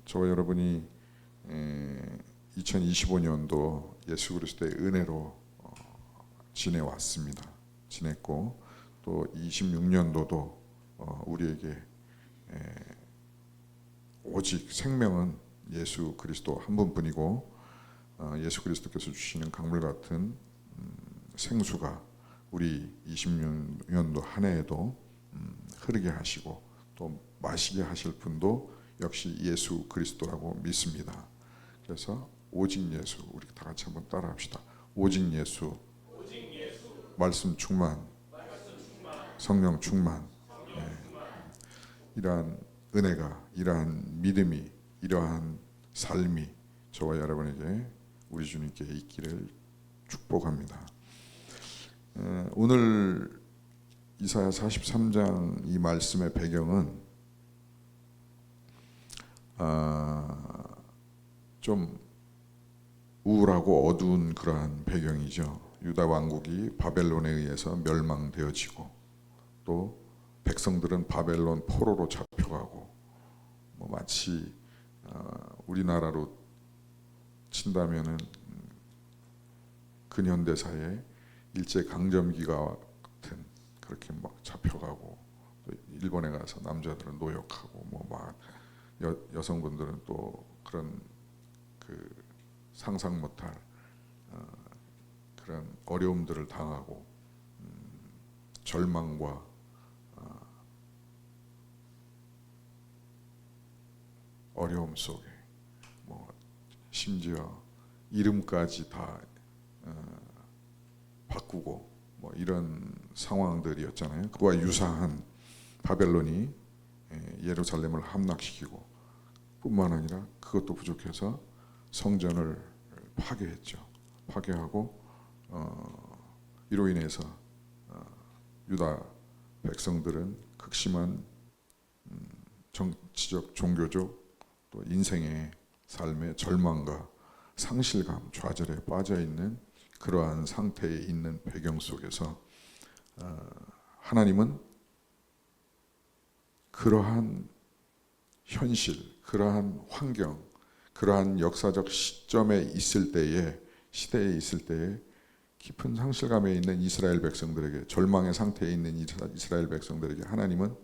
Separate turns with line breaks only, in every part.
저와 여러분이 2025년도 예수 그리스도의 은혜로 지내왔습니다. 지냈고 또 26년도도 우리에게 오직 생명은 예수 그리스도 한 분뿐이고 예수 그리스도께서 주시는 강물 같은 생수가 우리 26년도 한 해에도 흐르게 하시고 또 마시게 하실 분도 역시 예수 그리스도라고 믿습니다. 그래서 오직 예수, 우리 다 같이 한번 따라합시다. 오직 예수, 말씀 충만, 성령 충만. 이러한 은혜가, 이러한 믿음이, 이러한 삶이 저와 여러분에게 우리 주님께 있기를 축복합니다. 오늘 이사야 43장 이 말씀의 배경은 좀 우울하고 어두운 그러한 배경이죠. 유다 왕국이 바벨론에 의해서 멸망되어지고 또 백성들은 바벨론 포로로 잡혀가고 마치 우리나라로 친다면은 근현대사의 일제 강점기가 같은 그렇게 막 잡혀가고 또 일본에 가서 남자들은 노역하고 막 여성분들은 또 그런 그 상상 못할 그런 어려움들을 당하고 절망과 어려움 속에 심지어 이름까지 다 바꾸고 이런 상황들이었잖아요. 그와 유사한 바벨론이 예루살렘을 함락시키고 뿐만 아니라 그것도 부족해서 성전을 파괴했죠. 파괴하고 이로 인해서 유다 백성들은 극심한 정치적, 종교적 또 인생의 삶의 절망과 상실감, 좌절에 빠져 있는 그러한 상태에 있는 배경 속에서 하나님은 그러한 현실, 그러한 환경, 그러한 역사적 시점에 있을 때에, 시대에 있을 때에 깊은 상실감에 있는 이스라엘 백성들에게, 절망의 상태에 있는 이스라엘 백성들에게 하나님은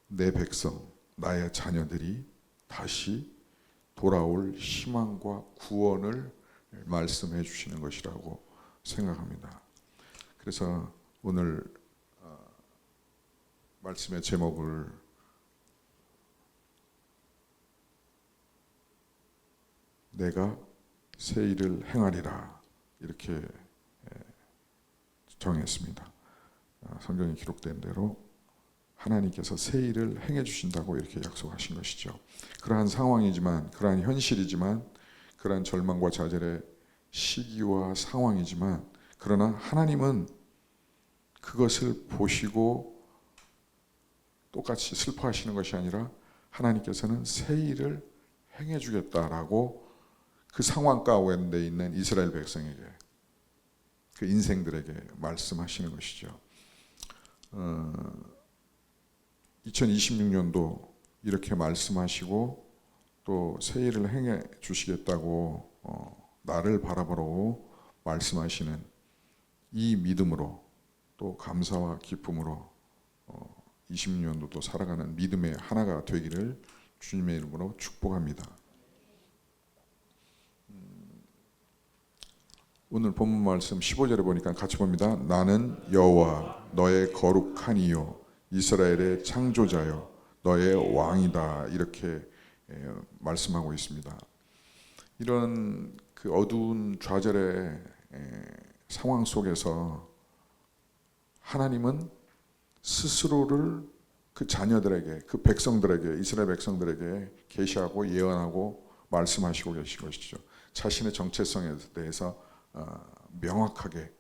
내 백성, 나의 자녀들이 다시 돌아올 희망과 구원을 말씀해 주시는 것이라고 생각합니다. 그래서 오늘 말씀의 제목을 내가 새 일을 행하리라 이렇게 정했습니다. 성경에 기록된 대로 하나님께서 새 일을 행해 주신다고 이렇게 약속하신 것이죠. 그러한 상황이지만, 그러한 현실이지만, 그러한 절망과 좌절의 시기와 상황이지만, 그러나 하나님은 그것을 보시고 똑같이 슬퍼하시는 것이 아니라 하나님께서는 새 일을 행해 주겠다라고 그 상황 가운데 있는 이스라엘 백성에게, 그 인생들에게 말씀하시는 것이죠. 2026년도 이렇게 말씀하시고 또 새 일을 행해 주시겠다고 나를 바라보라고 말씀하시는 이 믿음으로 또 감사와 기쁨으로 26년도도 살아가는 믿음의 하나가 되기를 주님의 이름으로 축복합니다. 오늘 본문 말씀 15절에 보니까 같이 봅니다. 나는 여호와 너의 거룩하니요 이스라엘의 창조자여 너의 왕이다 이렇게 말씀하고 있습니다. 이런 그 어두운 좌절의 상황 속에서 하나님은 스스로를 그 자녀들에게, 그 백성들에게, 이스라엘 백성들에게 계시하고 예언하고 말씀하시고 계신 것이죠. 자신의 정체성에 대해서 명확하게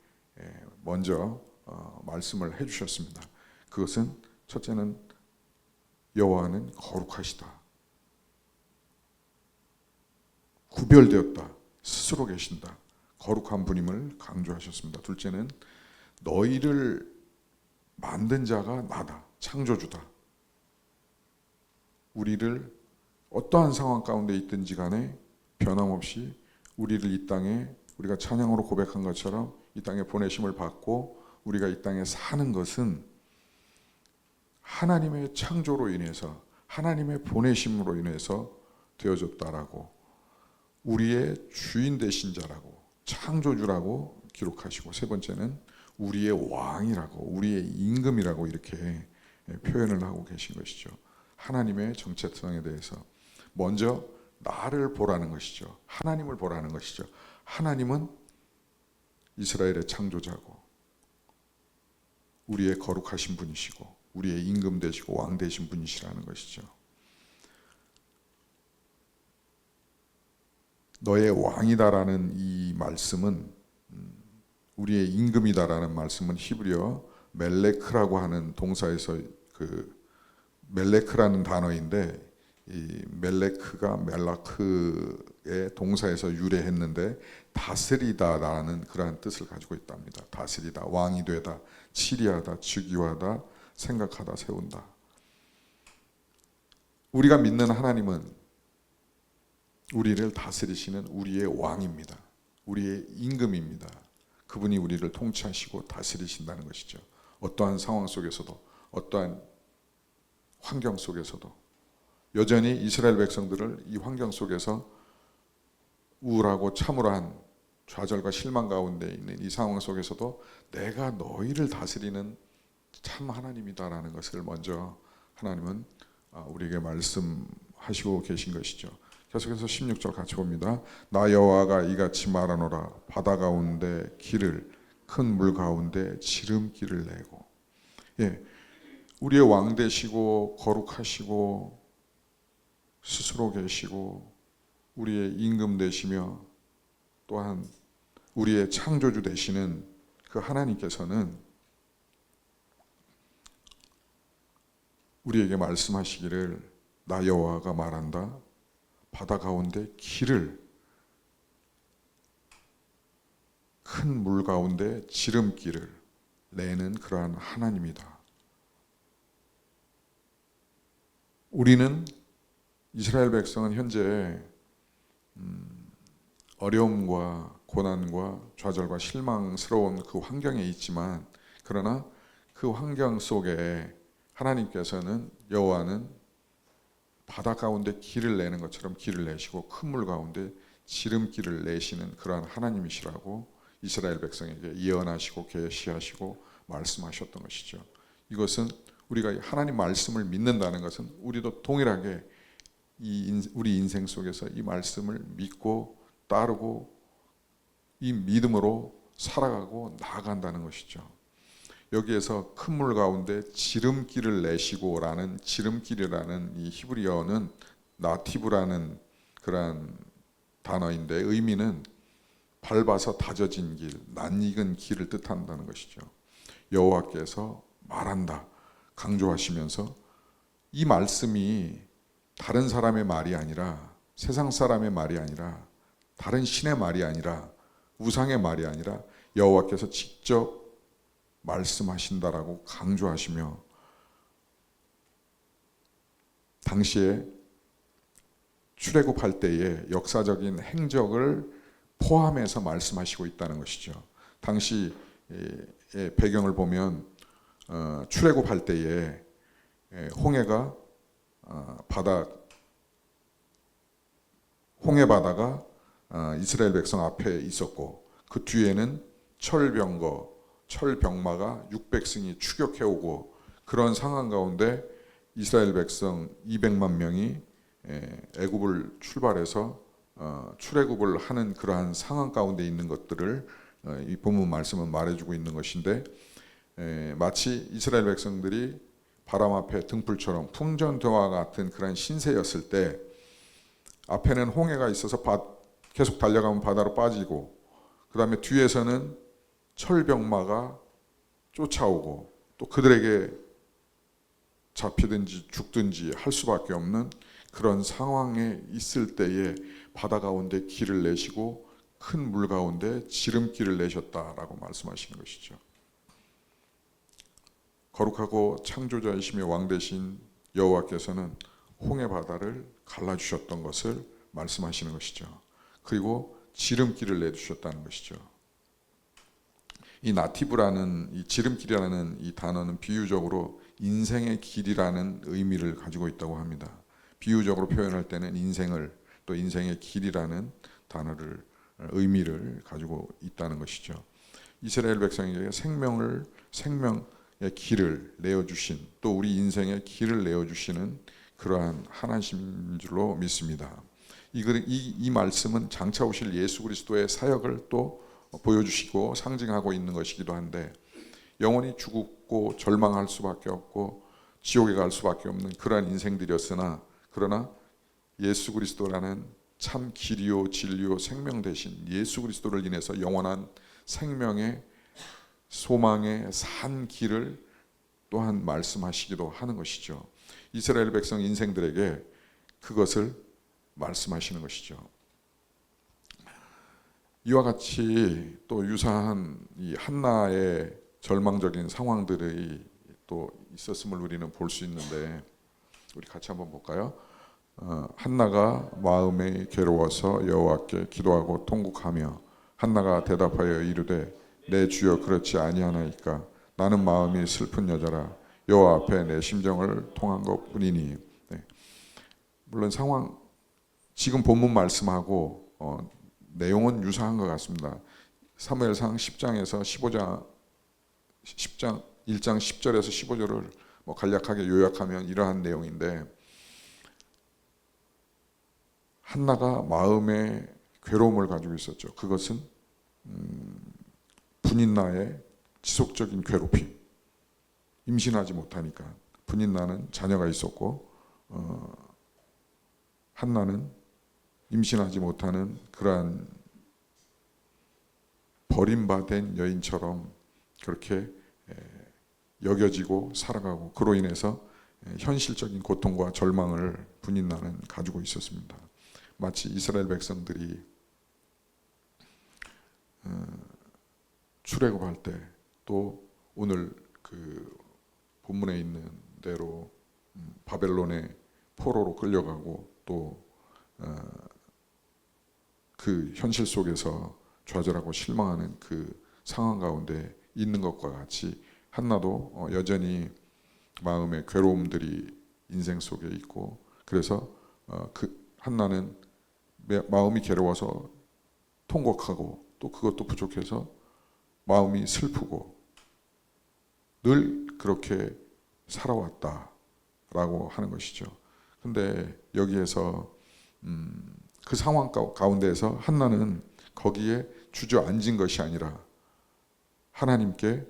먼저 말씀을 해주셨습니다. 그것은 첫째는 여호와는 거룩하시다. 구별되었다. 스스로 계신다. 거룩한 분임을 강조하셨습니다. 둘째는 너희를 만든 자가 나다. 창조주다. 우리를 어떠한 상황 가운데 있든지 간에 변함없이 우리를 이 땅에 우리가 찬양으로 고백한 것처럼 이 땅에 보내심을 받고 우리가 이 땅에 사는 것은 하나님의 창조로 인해서 하나님의 보내심으로 인해서 되어졌다라고, 우리의 주인 되신 자라고, 창조주라고 기록하시고, 세 번째는 우리의 왕이라고, 우리의 임금이라고 이렇게 표현을 하고 계신 것이죠. 하나님의 정체성에 대해서 먼저 나를 보라는 것이죠. 하나님을 보라는 것이죠. 하나님은 이스라엘의 창조자고 우리의 거룩하신 분이시고 우리의 임금 되시고 왕 되신 분이시라는 것이죠. 너의 왕이다라는 이 말씀은, 우리의 임금이다라는 말씀은 히브리어 멜레크라고 하는 동사에서 멜레크라는 단어인데, 이 멜레크가 멜라크의 동사에서 유래했는데 다스리다라는 그러한 뜻을 가지고 있답니다. 다스리다, 왕이 되다, 치리하다, 즉위하다, 생각하다, 세운다. 우리가 믿는 하나님은 우리를 다스리시는 우리의 왕입니다. 우리의 임금입니다. 그분이 우리를 통치하시고 다스리신다는 것이죠. 어떠한 상황 속에서도, 어떠한 환경 속에서도 여전히 이스라엘 백성들을 이 환경 속에서 우울하고 참울한 좌절과 실망 가운데 있는 이 상황 속에서도 내가 너희를 다스리는 참 하나님이다라는 것을 먼저 하나님은 우리에게 말씀하시고 계신 것이죠. 계속해서 16절 같이 봅니다. 나 여호와가 이같이 말하노라. 바다 가운데 길을, 큰 물 가운데 지름길을 내고. 우리의 왕 되시고 거룩하시고 스스로 계시고 우리의 임금 되시며 또한 우리의 창조주 되시는 그 하나님께서는 우리에게 말씀하시기를, 나 여호와가 말한다. 바다 가운데 길을, 큰 물 가운데 지름길을 내는 그러한 하나님이다. 우리는, 이스라엘 백성은 현재 어려움과 고난과 좌절과 실망스러운 그 환경에 있지만, 그러나 그 환경 속에 하나님께서는, 여호와는 바다 가운데 길을 내는 것처럼 길을 내시고 큰 물 가운데 지름길을 내시는 그러한 하나님이시라고 이스라엘 백성에게 예언하시고 계시하시고 말씀하셨던 것이죠. 이것은 우리가 하나님 말씀을 믿는다는 것은 우리도 동일하게 우리 인생 속에서 이 말씀을 믿고 따르고 이 믿음으로 살아가고 나아간다는 것이죠. 여기에서 큰 물 가운데 지름길을 내시고라는, 지름길이라는 이 히브리어는 나티브라는 그러한 단어인데 의미는 밟아서 다져진 길, 낯익은 길을 뜻한다는 것이죠. 여호와께서 말한다 강조하시면서 이 말씀이 다른 사람의 말이 아니라, 세상 사람의 말이 아니라, 다른 신의 말이 아니라, 우상의 말이 아니라 여호와께서 직접 말씀하신다라고 강조하시며, 당시에 출애굽할 때의 역사적인 행적을 포함해서 말씀하시고 있다는 것이죠. 당시의 배경을 보면 출애굽할 때에 홍해가 홍해 바다가 이스라엘 백성 앞에 있었고, 그 뒤에는 철병마가 600승이 추격해오고, 그런 상황 가운데 이스라엘 백성 200만 명이 애굽을 출발해서 출애굽을 하는 그러한 상황 가운데 있는 것들을 이 본문 말씀은 말해주고 있는 것인데, 마치 이스라엘 백성들이 바람 앞에 등불처럼 풍전등화 같은 그런 신세였을 때, 앞에는 홍해가 있어서 계속 달려가면 바다로 빠지고, 그 다음에 뒤에서는 철병마가 쫓아오고, 또 그들에게 잡히든지 죽든지 할 수밖에 없는 그런 상황에 있을 때에 바다 가운데 길을 내시고 큰 물 가운데 지름길을 내셨다라고 말씀하시는 것이죠. 거룩하고 창조자이시며 왕 되신 여호와께서는 홍해 바다를 갈라주셨던 것을 말씀하시는 것이죠. 그리고 지름길을 내주셨다는 것이죠. 이 나티브라는 이 지름길이라는 이 단어는 비유적으로 인생의 길이라는 의미를 가지고 있다고 합니다. 비유적으로 표현할 때는 인생을 또 인생의 길이라는 단어를 의미를 가지고 있다는 것이죠. 이스라엘 백성에게 생명의 길을 내어주신 또 우리 인생의 길을 내어주시는 그러한 하나님인 줄로 믿습니다. 이 말씀은 장차 오실 예수 그리스도의 사역을 또 보여주시고 상징하고 있는 것이기도 한데 영원히 죽고 절망할 수밖에 없고 지옥에 갈 수밖에 없는 그러한 인생들이었으나 그러나 예수 그리스도라는 참 길이요 진리요 생명 되신 예수 그리스도를 인해서 영원한 생명의 소망의 산 길을 또한 말씀하시기도 하는 것이죠. 이스라엘 백성 인생들에게 그것을 말씀하시는 것이죠. 이와 같이 또 유사한 이 한나의 절망적인 상황들이 또 있었음을 우리는 볼 수 있는데 우리 같이 한번 볼까요? 한나가 마음에 괴로워서 여호와께 기도하고 통곡하며 한나가 대답하여 이르되 내 주여 그렇지 아니하나이까 나는 마음이 슬픈 여자라 여호와 앞에 내 심정을 통한 것뿐이니. 네. 물론 상황 지금 본문 말씀하고 내용은 유사한 것 같습니다. 사무엘상 10장에서 1장 10절에서 15절을 간략하게 요약하면 이러한 내용인데 한나가 마음의 괴로움을 가지고 있었죠. 그것은 분인나의 지속적인 괴롭힘, 임신하지 못하니까 분인나는 자녀가 있었고 한나는 임신하지 못하는 그러한 버림받은 여인처럼 그렇게 여겨지고 살아가고 그로 인해서 현실적인 고통과 절망을 분인나는 가지고 있었습니다. 마치 이스라엘 백성들이 출애굽할 때 또 오늘 그 본문에 있는 대로 바벨론의 포로로 끌려가고 또 그 현실 속에서 좌절하고 실망하는 그 상황 가운데 있는 것과 같이 한나도 여전히 마음의 괴로움들이 인생 속에 있고 그래서 그 한나는 마음이 괴로워서 통곡하고 또 그것도 부족해서 마음이 슬프고 늘 그렇게 살아왔다라고 하는 것이죠. 근데 여기에서 그 상황 가운데에서 한나는 거기에 주저앉은 것이 아니라 하나님께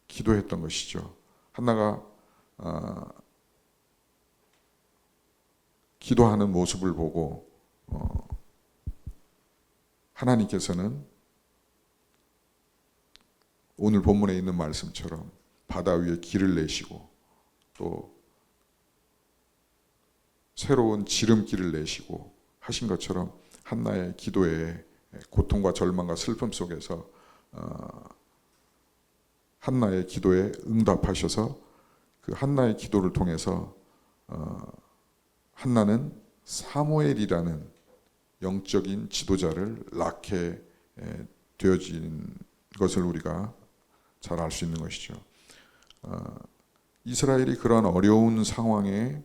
기도했던 것이죠. 한나가 기도하는 모습을 보고 하나님께서는 오늘 본문에 있는 말씀처럼 바다 위에 길을 내시고 또 새로운 지름길을 내시고 하신 것처럼 한나의 기도에 고통과 절망과 슬픔 속에서 한나의 기도에 응답하셔서 그 한나의 기도를 통해서 한나는 사무엘이라는 영적인 지도자를 낳게 되어진 것을 우리가 잘 알 수 있는 것이죠. 이스라엘이 그런 어려운 상황에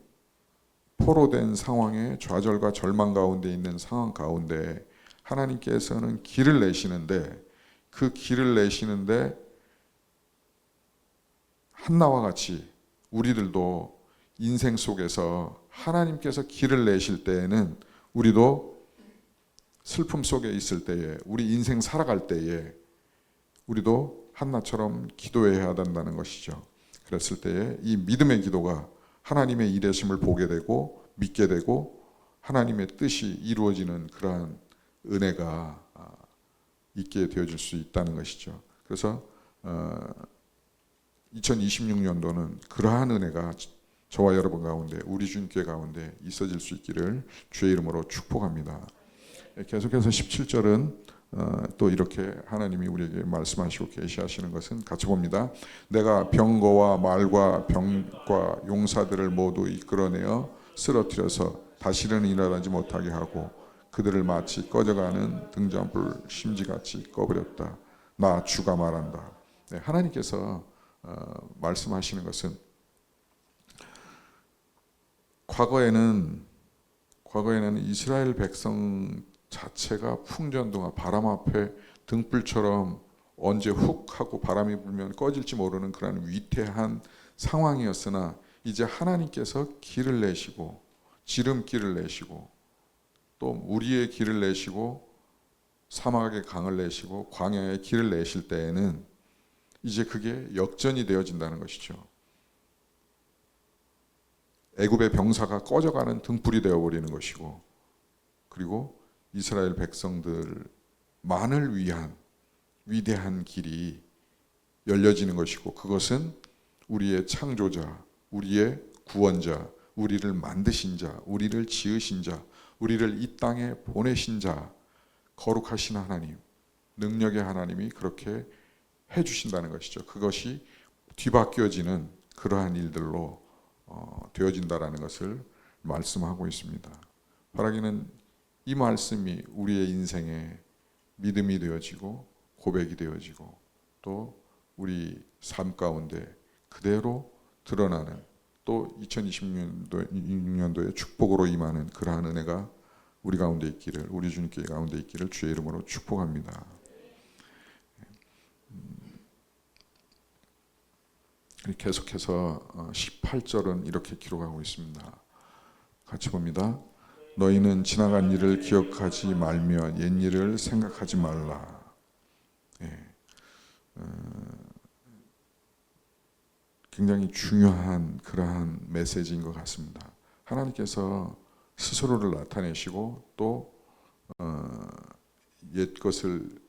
포로된 상황에 좌절과 절망 가운데 있는 상황 가운데 하나님께서는 길을 내시는데 그 길을 내시는데 한나와 같이 우리들도 인생 속에서 하나님께서 길을 내실 때에는 우리도 슬픔 속에 있을 때에 우리 인생 살아갈 때에 우리도 한나처럼 기도해야 된다는 것이죠. 그랬을 때에 이 믿음의 기도가 하나님의 일하심을 보게 되고 믿게 되고 하나님의 뜻이 이루어지는 그러한 은혜가 있게 되어질 수 있다는 것이죠. 그래서 2026년도는 그러한 은혜가 저와 여러분 가운데 우리 주님께 가운데 있어질 수 있기를 주의 이름으로 축복합니다. 계속해서 17절은 또 이렇게 하나님이 우리에게 말씀하시고 계시하시는 것은 같이 봅니다. 내가 병거와 말과 병과 용사들을 모두 이끌어내어 쓰러뜨려서 다시는 일어나지 못하게 하고 그들을 마치 꺼져가는 등잔불 심지같이 꺼버렸다. 나 주가 말한다. 네, 하나님께서 말씀하시는 것은 과거에는 이스라엘 백성 자체가 풍전등화 바람 앞에 등불처럼 언제 훅 하고 바람이 불면 꺼질지 모르는 그런 위태한 상황이었으나 이제 하나님께서 길을 내시고 지름길을 내시고 또 우리의 길을 내시고 사막의 강을 내시고 광야의 길을 내실 때에는 이제 그게 역전이 되어진다는 것이죠. 애굽의 병사가 꺼져가는 등불이 되어버리는 것이고, 그리고 이스라엘 백성들만을 위한 위대한 길이 열려지는 것이고, 그것은 우리의 창조자, 우리의 구원자, 우리를 만드신 자, 우리를 지으신 자, 우리를 이 땅에 보내신 자, 거룩하신 하나님, 능력의 하나님이 그렇게 해주신다는 것이죠. 그것이 뒤바뀌어지는 그러한 일들로 되어진다라는 것을 말씀하고 있습니다. 바라기는 이 말씀이 우리의 인생에 믿음이 되어지고 고백이 되어지고 또 우리 삶 가운데 그대로 드러나는 또 2026년도에 축복으로 임하는 그러한 은혜가 우리 가운데 있기를, 우리 주님께 가운데 있기를 주의 이름으로 축복합니다. 계속해서 18절은 이렇게 기록하고 있습니다. 같이 봅니다. 너희는 지나간 일을 기억하지 말며 옛 일을 생각하지 말라. 굉장히 중요한 그러한 메시지인 것 같습니다. 하나님께서 스스로를 나타내시고 또 옛 것을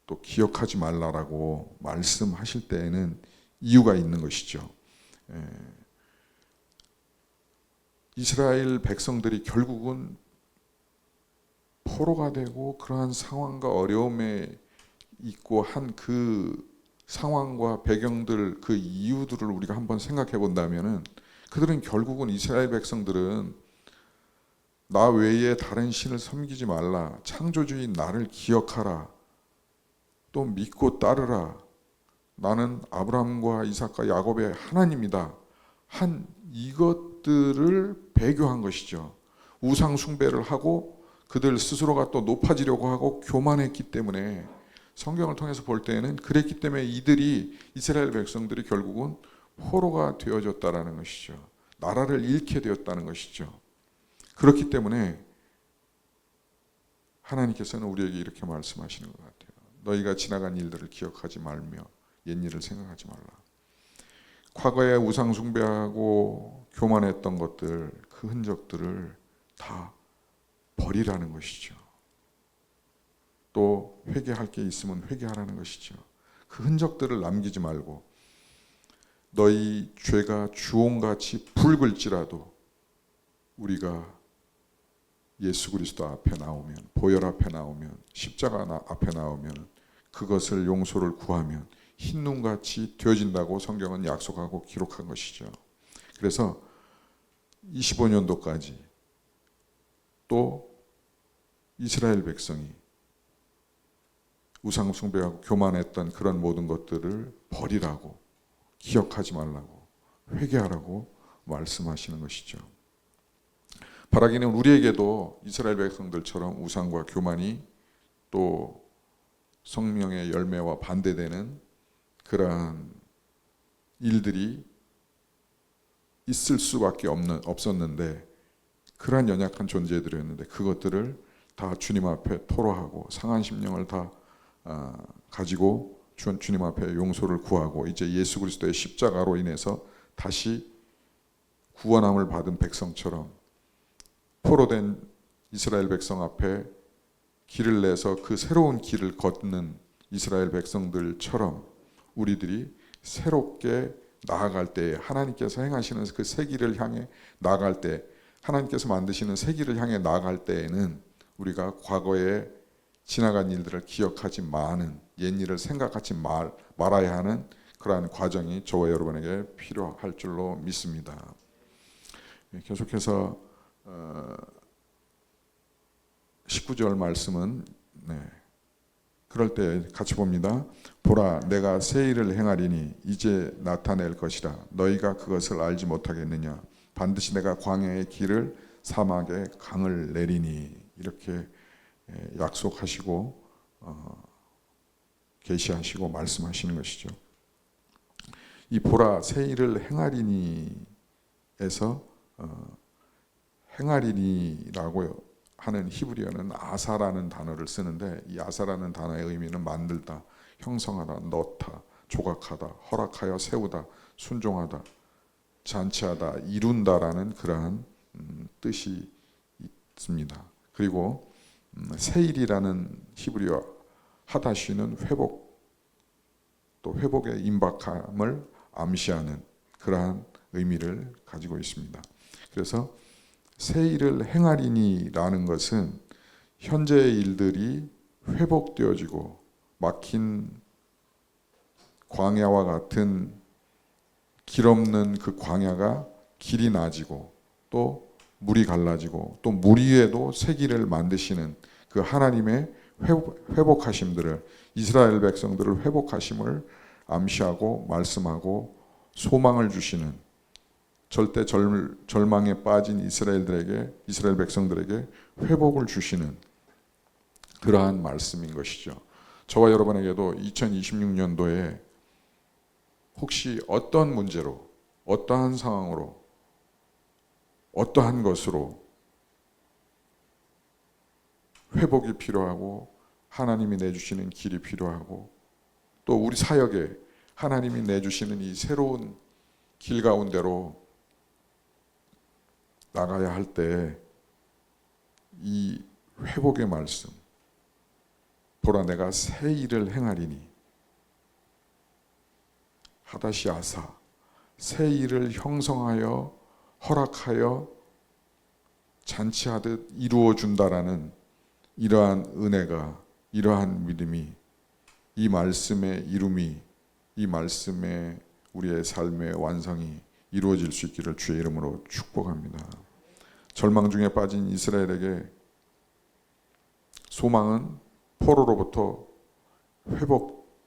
또 기억하지 말라라고 말씀하실 때에는 이유가 있는 것이죠. 이스라엘 백성들이 결국은 포로가 되고 그러한 상황과 어려움에 있고 한 그 상황과 배경들, 그 이유들을 우리가 한번 생각해 본다면은 그들은 결국은 이스라엘 백성들은 나 외에 다른 신을 섬기지 말라, 창조주인 나를 기억하라, 또 믿고 따르라, 나는 아브라함과 이삭과 야곱의 하나님이다 한 이것들을 배교한 것이죠. 우상 숭배를 하고 그들 스스로가 또 높아지려고 하고 교만했기 때문에, 성경을 통해서 볼 때에는 그랬기 때문에 이들이, 이스라엘 백성들이 결국은 포로가 되어졌다라는 것이죠. 나라를 잃게 되었다는 것이죠. 그렇기 때문에 하나님께서는 우리에게 이렇게 말씀하시는 것 같아요. 너희가 지나간 일들을 기억하지 말며 옛 일을 생각하지 말라. 과거에 우상 숭배하고 교만했던 것들, 그 흔적들을 다 버리라는 것이죠. 또 회개할 게 있으면 회개하라는 것이죠. 그 흔적들을 남기지 말고 너희 죄가 주홍같이 붉을지라도 우리가 예수 그리스도 앞에 나오면, 보혈 앞에 나오면, 십자가 앞에 나오면 그것을 용서를 구하면 흰눈같이 되어진다고 성경은 약속하고 기록한 것이죠. 그래서 25년도까지 또 이스라엘 백성이 우상 숭배하고 교만했던 그런 모든 것들을 버리라고, 기억하지 말라고, 회개하라고 말씀하시는 것이죠. 바라기는 우리에게도 이스라엘 백성들처럼 우상과 교만이 또 성령의 열매와 반대되는 그러한 일들이 있을 수밖에 없었는데, 그러한 연약한 존재들이었는데 그것들을 다 주님 앞에 토로하고 상한 심령을 다 가지고 주님 앞에 용서를 구하고 이제 예수 그리스도의 십자가로 인해서 다시 구원함을 받은 백성처럼 포로된 이스라엘 백성 앞에 길을 내서 그 새로운 길을 걷는 이스라엘 백성들처럼 우리들이 새롭게 나아갈 때, 하나님께서 행하시는 그 새 길을 향해 나아갈 때, 하나님께서 만드시는 새 길을 향해 나아갈 때에는 우리가 과거에 지나간 일들을 기억하지 마는, 옛 일을 생각하지 말아야 하는 그러한 과정이 저와 여러분에게 필요할 줄로 믿습니다. 계속해서 19절 말씀은 그럴 때 같이 봅니다. 보라, 내가 새 일을 행하리니 이제 나타낼 것이라. 너희가 그것을 알지 못하겠느냐. 반드시 내가 광야의 길을 사막에 강을 내리니. 이렇게 약속하시고 계시하시고 말씀하시는 것이죠. 이 보라 새 일을 행하리니에서 행하리니라고 하는 히브리어는 아사라는 단어를 쓰는데, 이 아사라는 단어의 의미는 만들다, 형성하다, 넣다, 조각하다, 허락하여 세우다, 순종하다, 잔치하다, 이룬다라는 그러한 뜻이 있습니다. 그리고 세일이라는 히브리어 하다시는 회복, 또 회복의 임박함을 암시하는 그러한 의미를 가지고 있습니다. 그래서 새 일을 행하리니라는 것은 현재의 일들이 회복되어지고 막힌 광야와 같은 길 없는 그 광야가 길이 나아지고 또 물이 갈라지고 또 물 위에도 새 길을 만드시는 그 하나님의 회복하심들을, 이스라엘 백성들을 회복하심을 암시하고 말씀하고 소망을 주시는, 절대 절망에 빠진 이스라엘 백성들에게 회복을 주시는 그러한 말씀인 것이죠. 저와 여러분에게도 2026년도에 혹시 어떤 문제로, 어떠한 상황으로, 어떠한 것으로 회복이 필요하고 하나님이 내주시는 길이 필요하고 또 우리 사역에 하나님이 내주시는 이 새로운 길 가운데로 나가야 할 때 이 회복의 말씀, 보라 내가 새 일을 행하리니, 하다시 아사, 새 일을 형성하여 허락하여 잔치하듯 이루어 준다라는 이러한 은혜가, 이러한 믿음이, 이 말씀의 이룸이, 이 말씀의 우리의 삶의 완성이 이루어질 수 있기를 주의 이름으로 축복합니다. 절망 중에 빠진 이스라엘에게 소망은 포로로부터 회복,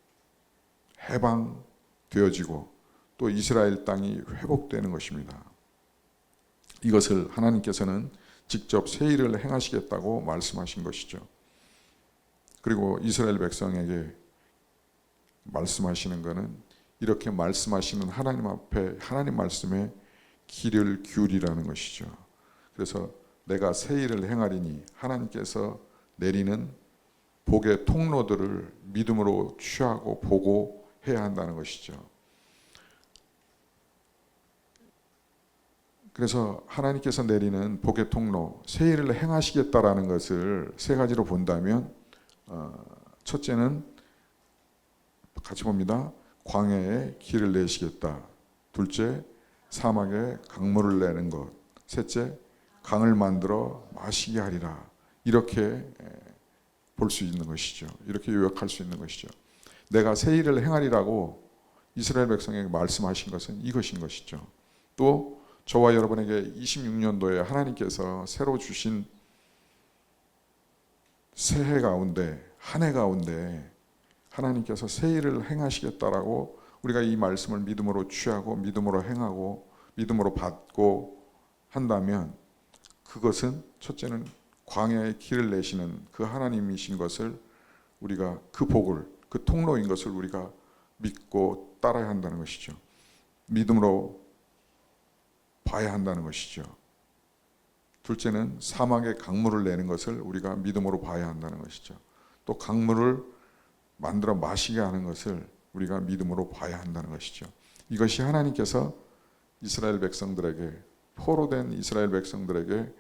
해방되어지고 또 이스라엘 땅이 회복되는 것입니다. 이것을 하나님께서는 직접 새 일을 행하시겠다고 말씀하신 것이죠. 그리고 이스라엘 백성에게 말씀하시는 것은 이렇게 말씀하시는 하나님 앞에 하나님 말씀에 귀를 기울이라는 것이죠. 그래서 내가 새 일을 행하리니, 하나님께서 내리는 복의 통로들을 믿음으로 취하고 보고 해야 한다는 것이죠. 그래서 하나님께서 내리는 복의 통로, 새 일을 행하시겠다라는 것을 세 가지로 본다면, 첫째는 같이 봅니다. 광야에 길을 내시겠다. 둘째, 사막에 강물을 내는 것. 셋째, 강을 만들어 마시게 하리라. 이렇게 볼 수 있는 것이죠. 이렇게 요약할 수 있는 것이죠. 내가 새 일을 행하리라고 이스라엘 백성에게 말씀하신 것은 이것인 것이죠. 또 저와 여러분에게 26년도에 하나님께서 새로 주신 새해 가운데, 한 해 가운데 하나님께서 새 일을 행하시겠다라고 우리가 이 말씀을 믿음으로 취하고 믿음으로 행하고 믿음으로 받고 한다면, 그것은 첫째는 광야의 길을 내시는 그 하나님이신 것을 우리가, 그 복을, 그 통로인 것을 우리가 믿고 따라야 한다는 것이죠. 믿음으로 봐야 한다는 것이죠. 둘째는 사막에 강물을 내는 것을 우리가 믿음으로 봐야 한다는 것이죠. 또 강물을 만들어 마시게 하는 것을 우리가 믿음으로 봐야 한다는 것이죠. 이것이 하나님께서 이스라엘 백성들에게, 포로된 이스라엘 백성들에게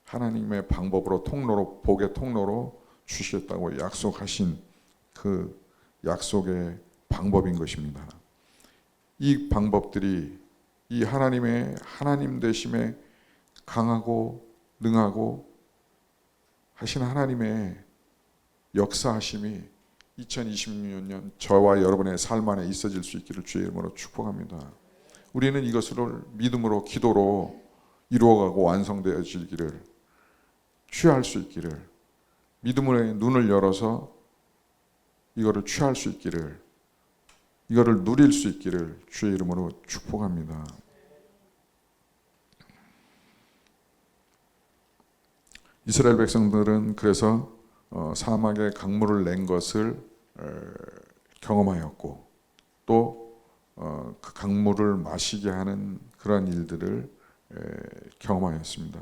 하나님의 방법으로, 통로로, 복의 통로로 주시겠다고 약속하신 그 약속의 방법인 것입니다. 이 방법들이 이 하나님의 하나님 되심에 강하고 능하고 하신 하나님의 역사하심이 2026년 저와 여러분의 삶 안에 있어질 수 있기를 주의 이름으로 축복합니다. 우리는 이것을 믿음으로, 기도로 이루어가고 완성되어지기를, 취할 수 있기를, 믿음의 눈을 열어서 이거를 취할 수 있기를, 이거를 누릴 수 있기를 주의 이름으로 축복합니다. 이스라엘 백성들은 그래서 사막에 강물을 낸 것을 경험하였고, 또 그 강물을 마시게 하는 그러한 일들을 경험하였습니다.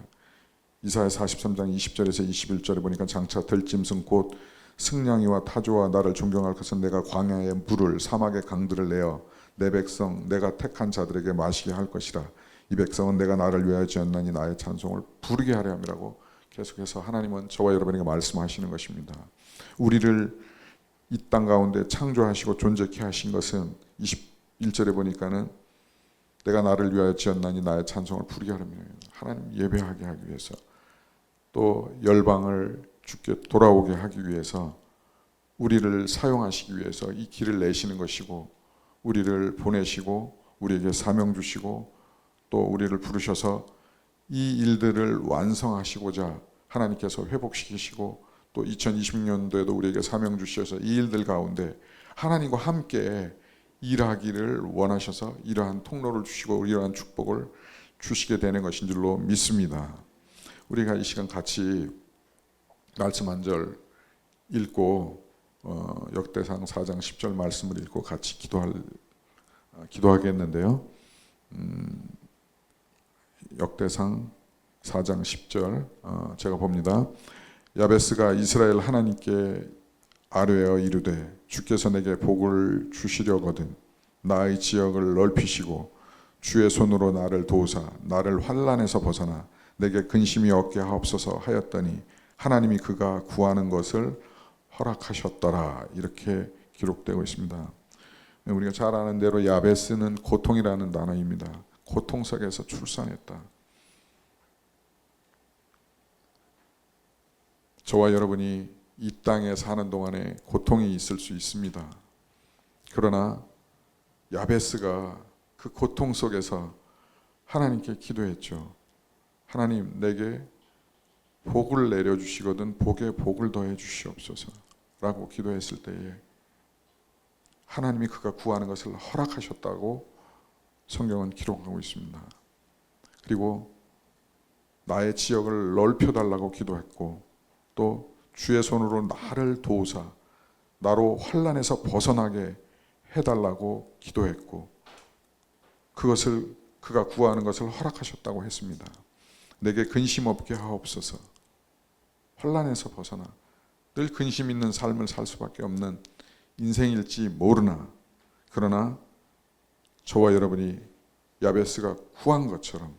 이사야 43장 20절에서 21절에 보니까 장차 들짐승 곧 승냥이와 타조와 나를 존경할 것은 내가 광야의 물을 사막의 강들을 내어 내 백성 내가 택한 자들에게 마시게 할 것이라. 이 백성은 내가 나를 위하여 지었나니 나의 찬송을 부르게 하려 함이라고 계속해서 하나님은 저와 여러분에게 말씀하시는 것입니다. 우리를 이 땅 가운데 창조하시고 존재케 하신 것은 21절에 보니까는 내가 나를 위하여 지었나니 나의 찬송을 부르게 하려면 하나님 예배하게 하기 위해서, 또 열방을 주께 돌아오게 하기 위해서, 우리를 사용하시기 위해서 이 길을 내시는 것이고, 우리를 보내시고 우리에게 사명 주시고 또 우리를 부르셔서 이 일들을 완성하시고자 하나님께서 회복시키시고, 또 2026년도에도 우리에게 사명 주셔서 이 일들 가운데 하나님과 함께 일하기를 원하셔서 이러한 통로를 주시고 이러한 축복을 주시게 되는 것인 줄로 믿습니다. 우리가 이 시간 같이 말씀 한 절 읽고 역대상 4장 10절 말씀을 읽고 같이 기도하겠는데요. 역대상 4장 10절 제가 봅니다. 야베스가 이스라엘 하나님께 아뢰어 이르되 주께서 내게 복을 주시려거든 나의 지역을 넓히시고 주의 손으로 나를 도우사 나를 환난에서 벗어나 내게 근심이 없게 하옵소서 하였더니 하나님이 그가 구하는 것을 허락하셨더라. 이렇게 기록되고 있습니다. 우리가 잘 아는 대로 야베스는 고통이라는 단어입니다. 고통 속에서 출산했다. 저와 여러분이 이 땅에 사는 동안에 고통이 있을 수 있습니다. 그러나 야베스가 그 고통 속에서 하나님께 기도했죠. 하나님, 내게 복을 내려주시거든 복에 복을 더해 주시옵소서 라고 기도했을 때에 하나님이 그가 구하는 것을 허락하셨다고 성경은 기록하고 있습니다. 그리고 나의 지역을 넓혀달라고 기도했고, 또 주의 손으로 나를 도우사 나로 환난에서 벗어나게 해달라고 기도했고, 그것을 그가 구하는 것을 허락하셨다고 했습니다. 내게 근심 없게 하옵소서. 환난에서 벗어나 늘 근심 있는 삶을 살 수밖에 없는 인생일지 모르나, 그러나 저와 여러분이 야베스가 구한 것처럼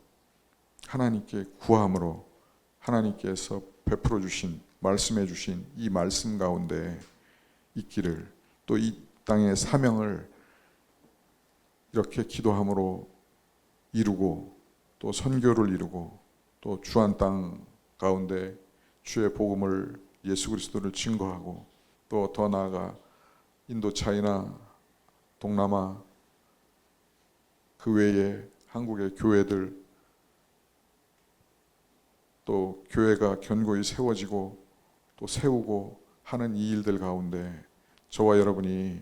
하나님께 구함으로 하나님께서 베풀어 주신 말씀해 주신 이 말씀 가운데 있기를, 또 이 땅의 사명을 이렇게 기도함으로 이루고 또 선교를 이루고 또 주한 땅 가운데 주의 복음을 예수 그리스도를 증거하고, 또 더 나아가 인도, 차이나, 동남아 그 외에 한국의 교회들, 또 교회가 견고히 세워지고 또 세우고 하는 이 일들 가운데 저와 여러분이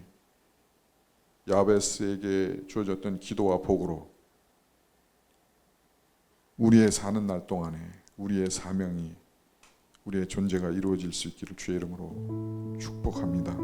야베스에게 주어졌던 기도와 복으로 우리의 사는 날 동안에 우리의 사명이, 우리의 존재가 이루어질 수 있기를 주의 이름으로 축복합니다.